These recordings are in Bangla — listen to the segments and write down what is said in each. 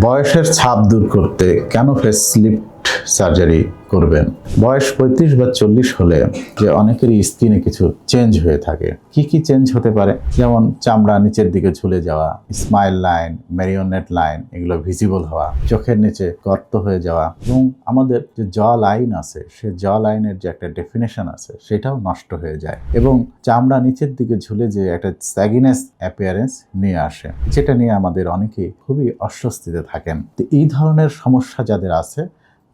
বয়সের ছাপ দূর করতে কেন ফেসলিফট সার্জারি করবেন? বয়স 35 বা 40 হলে যে অনেকেরই স্কিনে কিছু চেঞ্জ হয়ে থাকে। কি কি চেঞ্জ হতে পারে? যেমন চামড়া নিচের দিকে ঝুলে যাওয়া, স্মাইল লাইন, মেরিওনেট লাইন এগুলো ভিজিবল হওয়া, চোখের নিচে গর্ত হয়ে যাওয়া এবং আমাদের যে জ লাইন আছে সে জ লাইনের যে একটা ডেফিনেশন আছে সেটাও নষ্ট হয়ে যায় এবং চামড়া নিচের দিকে ঝুলে যে একটা স্যাগিনেস অ্যাপিয়ারেন্স নিয়ে আসে, যেটা নিয়ে আমাদের অনেকেই খুবই অস্বস্তিতে থাকেন। তো এই ধরনের সমস্যা যাদের আছে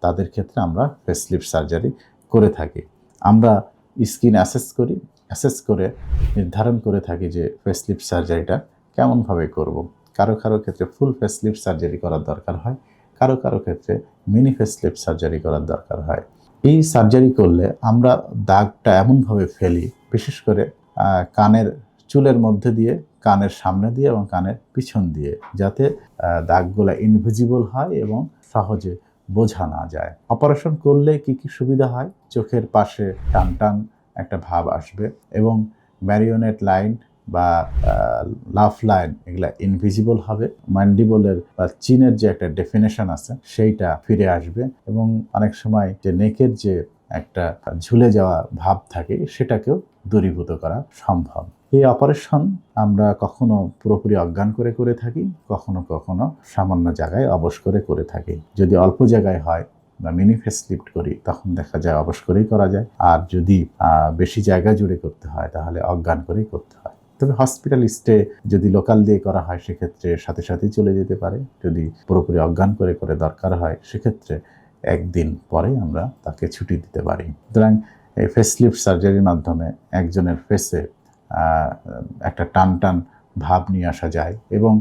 তাদের ক্ষেত্রে আমরা ফেসলিফট সার্জারি করে থাকি। আমরা স্কিন অ্যাসেস করে নির্ধারণ করে থাকি যে ফেসলিফট সার্জারিটা কেমনভাবে করব। কারো কারো ক্ষেত্রে ফুল ফেসলিফট সার্জারি করার দরকার হয়, কারো কারো ক্ষেত্রে মিনি ফেসলিফট সার্জারি করার দরকার হয়। এই সার্জারি করলে আমরা দাগটা এমনভাবে ফেলি, বিশেষ করে কানের চুলের মধ্যে দিয়ে, কানের সামনে দিয়ে এবং কানের পিছন দিয়ে, যাতে দাগগুলো ইনভিজিবল হয় এবং সহজে বোঝা না যায়। অপারেশন করলে কি কি সুবিধা হয়? চোখের পাশে টান টান একটা ভাব আসবে এবং ম্যারিওনেট লাইন বা লাফ লাইন এগুলা ইনভিজিবল হবে। ম্যান্ডিবলের বা চিনের যে একটা ডেফিনেশন আছে সেইটা ফিরে আসবে এবং অনেক সময় যে নেকের যে একটা ঝুলে যাওয়া ভাব থাকে সেটাকেও দূরীভূত করা সম্ভব। এই অপারেশন আমরা কখনো পুরোপুরি অজ্ঞান করে থাকি, কখনো কখনো সামান্য জায়গায় অবশ করে থাকি। যদি অল্প জায়গায় হয় বা মিনি ফেসলিফট করি তখন দেখা যায় অবশ করেই করা যায়, আর যদি বেশি জায়গা জুড়ে করতে হয় তাহলে অজ্ঞান করেই করতে হয়। তবে হসপিটাল স্টে যদি লোকাল দিয়ে করা হয় সেক্ষেত্রে সাথে সাথেই চলে যেতে পারে। যদি পুরোপুরি অজ্ঞান করে দরকার হয় সেক্ষেত্রে একদিন পরে আমরা তাকে ছুটি দিতে পারি। সুতরাং এই ফেসলিফট সার্জারির মাধ্যমে একজনের ফেসে একটা টান টান ভাব নিয়ে আসা যায় এবং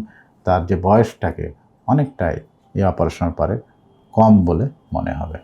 তার যে বয়সটাকে অনেকটাই এই অপারেশনের পরে কম বলে মনে হবে।